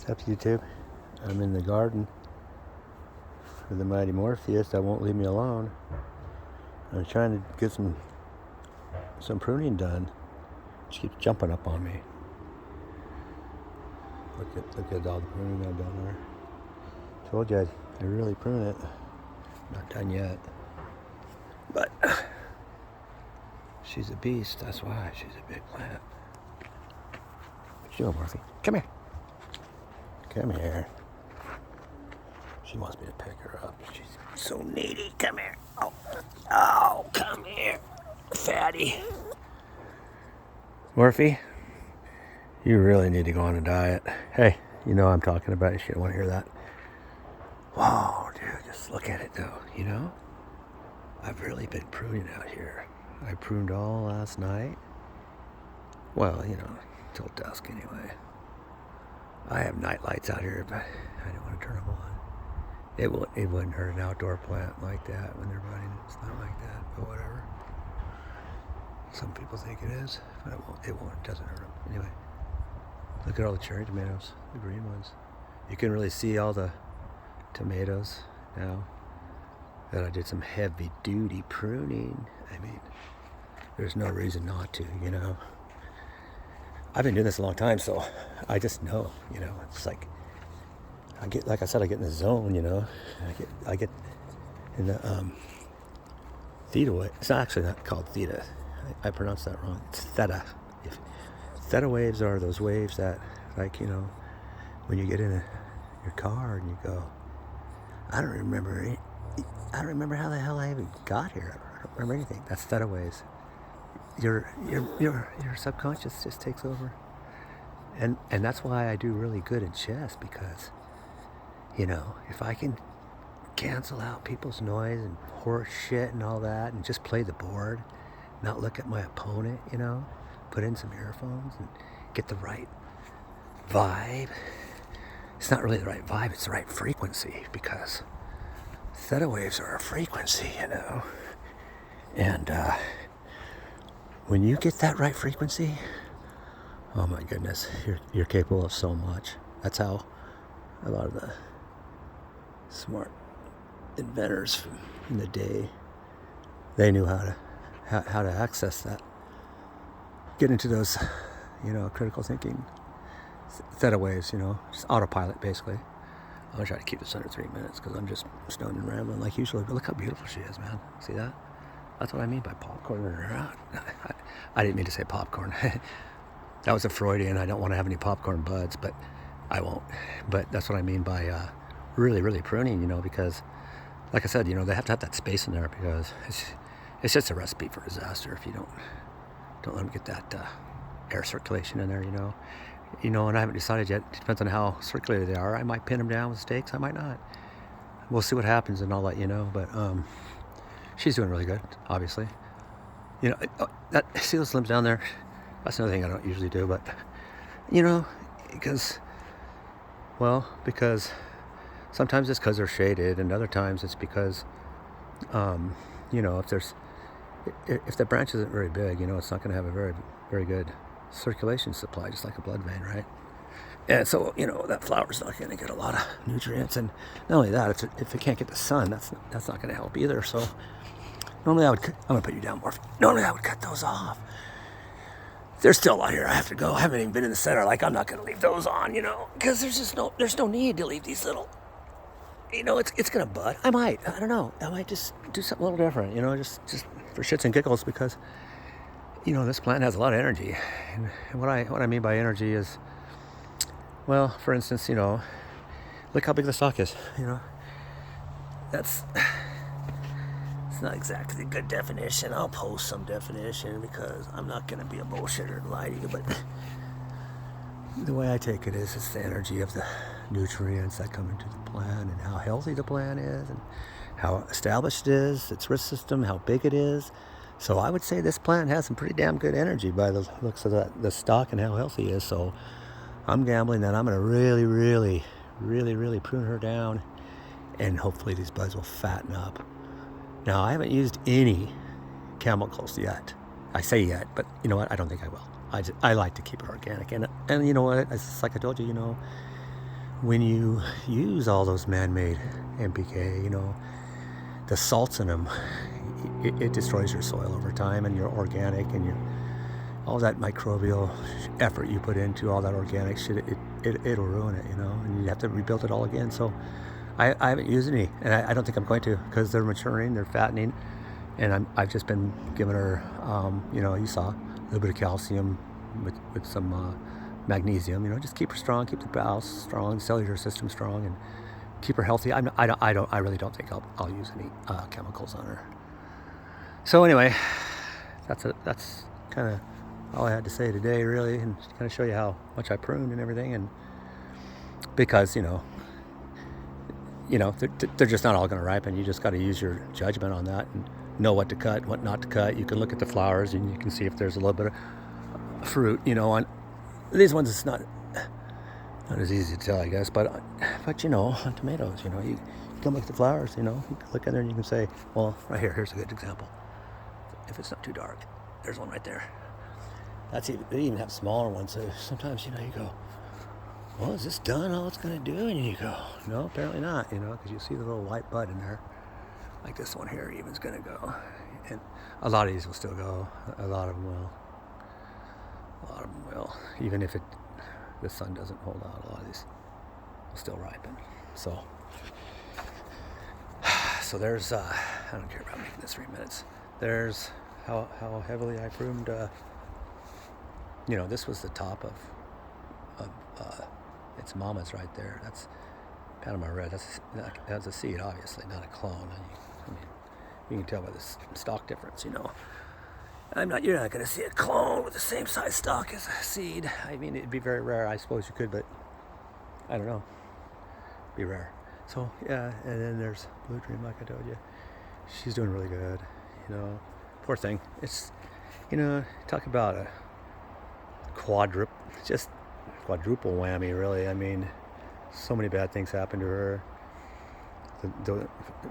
What's up, YouTube? I'm in the garden with the mighty Morpheus that won't leave me alone. I'm trying to get some pruning done. She keeps jumping up on me. Look at all the pruning I've done there. Told you I really prune it. Not done yet. But she's a beast, that's why. She's a big plant. What you doing, Morphy? Come here. Come here. She wants me to pick her up. She's so needy. Come here. Oh, come here, fatty. Morphy, you really need to go on a diet. Hey, you know what I'm talking about. You shouldn't want to hear that. Whoa, dude, just look at it though, you know? I've really been pruning out here. I pruned all last night. Well, you know, till dusk anyway. I have night lights out here, but I don't want to turn them on. It wouldn't hurt an outdoor plant like that when they're running. It's not like that, but whatever. Some people think it is, but it won't. It doesn't hurt them. Anyway, look at all the cherry tomatoes, the green ones. You can really see all the tomatoes now that I did some heavy duty pruning. I mean, there's no reason not to, you know. I've been doing this a long time, so I just know, you know. It's like I get in the zone, you know. I get in the theta wave. It's actually not called theta. I pronounced that wrong. It's theta. Theta waves are those waves that, like, you know, when you get in your car and you go, I don't remember how the hell I even got here. I don't remember anything. That's theta waves. Your subconscious just takes over, and that's why I do really good in chess, because, you know, if I can cancel out people's noise and horse shit and all that, and just play the board, not look at my opponent, you know, put in some earphones and get the right vibe. It's not really the right vibe; it's the right frequency, because theta waves are a frequency, you know, and when you get that right frequency, oh my goodness, you're capable of so much. That's how a lot of the smart inventors in the day, they knew how to access that, get into those, you know, critical thinking theta waves, you know, just autopilot basically. I'm gonna try to keep this under 3 minutes because I'm just stoned and rambling like usually. But look how beautiful she is, man. See that? That's what I mean by popcorn. I didn't mean to say popcorn. That was a Freudian. I don't want to have any popcorn buds, but I won't. But that's what I mean by really, really pruning, you know, because, like I said, you know, they have to have that space in there, because it's just a recipe for disaster if you don't let them get that air circulation in there, you know. You know, and I haven't decided yet. It depends on how circulated they are. I might pin them down with stakes. I might not. We'll see what happens, and I'll let you know. But she's doing really good, obviously. You know, see those limbs down there? That's another thing I don't usually do, but, you know, because sometimes it's because they're shaded, and other times it's because, you know, if the branch isn't very big, you know, it's not going to have a very, very good circulation supply, just like a blood vein, right? And so, you know, that flower's not going to get a lot of nutrients, and not only that, if it can't get the sun, that's not going to help either. So normally I'm going to put you down, Morphy. Normally I would cut those off. There's still a lot here I have to go. I haven't even been in the center. Like, I'm not going to leave those on, you know, because there's no need to leave these little, you know, it's going to bud. I don't know. I might just do something a little different, you know, just for shits and giggles, because, you know, this plant has a lot of energy. And what I mean by energy is, well, for instance, you know, look how big the stalk is, you know. It's not exactly a good definition. I'll post some definition, because I'm not going to be a bullshitter and lie to you, but the way I take it is, it's the energy of the nutrients that come into the plant, and how healthy the plant is, and how established it is, its root system, how big it is. So I would say this plant has some pretty damn good energy by the looks of the stalk and how healthy it is. So I'm gambling that I'm going to really, really, really, really prune her down, and hopefully these buds will fatten up. Now, I haven't used any chemicals yet. I say yet, but you know what? I don't think I will. I like to keep it organic. And you know what? It's like I told you, you know, when you use all those man-made NPK, the salts in them, it destroys your soil over time, and your organic and your all that microbial effort you put into all that organic shit, it'll ruin it, and you have to rebuild it all again. So I haven't used any, and I don't think I'm going to, because they're maturing, they're fattening, and I've just been giving her, you saw a little bit of calcium with some magnesium, just keep her strong, keep the bowels strong, cellular system strong, and keep her healthy. I really don't think I'll use any chemicals on her. So anyway, that's kind of all I had to say today, really, and kind of show you how much I pruned and everything, and because they're just not all going to ripen. You just got to use your judgment on that and know what to cut, what not to cut. You can look at the flowers and you can see if there's a little bit of fruit. On these ones, it's not as easy to tell, I guess. But on tomatoes, you can look at the flowers. You can look at there and you can say, well, right here, here's a good example. If it's not too dark, there's one right there. They even have smaller ones. So sometimes you go, well, is this done all it's going to do? And you go, no, apparently not, because you see the little white bud in there. Like this one here even's going to go. And a lot of these will still go. A lot of them will. Even if the sun doesn't hold out, a lot of these will still ripen. So there's, I don't care about making this 3 minutes. There's how heavily I pruned, this was the top of its mama's right there. That's Panama Red. That's a seed, obviously, not a clone. I mean, you can tell by the stalk difference, You're not going to see a clone with the same size stalk as a seed. I mean, it'd be very rare. I suppose you could, but I don't know. Be rare. So, yeah, and then there's Blue Dream, like I told you. She's doing really good, Poor thing. It's, talk about a quadruple whammy, really. I mean, so many bad things happened to her.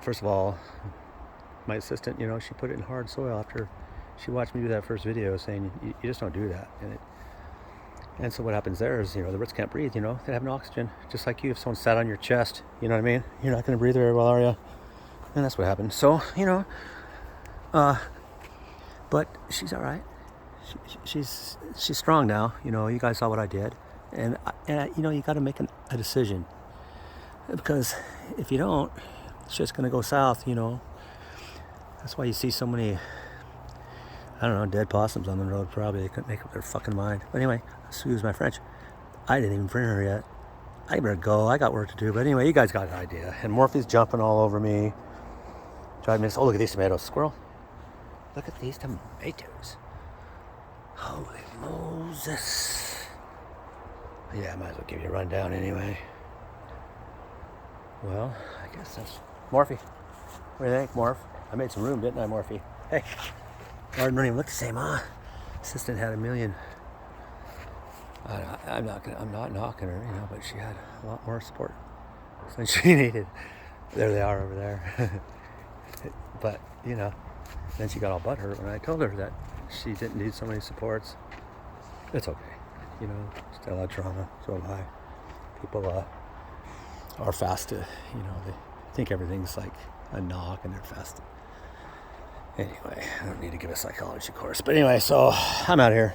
First of all, my assistant, she put it in hard soil after she watched me do that first video, saying you just don't do that. And so what happens there is, the roots can't breathe. They have no oxygen, just like you. If someone sat on your chest, you know what I mean? You're not going to breathe very well, are you? And that's what happened. So, but she's all right. She's strong now. You guys saw what I did, and you got to make a decision, because if you don't, it's just going to go south. That's why you see so many, I don't know, dead possums on the road. Probably they couldn't make up their fucking mind. But anyway, excuse my French. I didn't even print her yet. I better go. I got work to do. But anyway, you guys got an idea. And Morphy's jumping all over me, driving me. Oh, look at these tomatoes, squirrel. Look at these tomatoes. Holy Moses. Yeah, I might as well give you a rundown anyway. Well, I guess that's Morphy. What do you think, Morph? I made some room, didn't I, Morphy? Hey, garden don't even look the same, huh? Assistant had a million. I'm not knocking her, but she had a lot more support than she needed. There they are over there. But, then she got all butthurt when I told her that she didn't need so many supports. It's okay. Still had trauma, so have I. People are fast to, they think everything's like a knock and they're fast. Anyway, I don't need to give a psychology course. But anyway, so I'm out of here.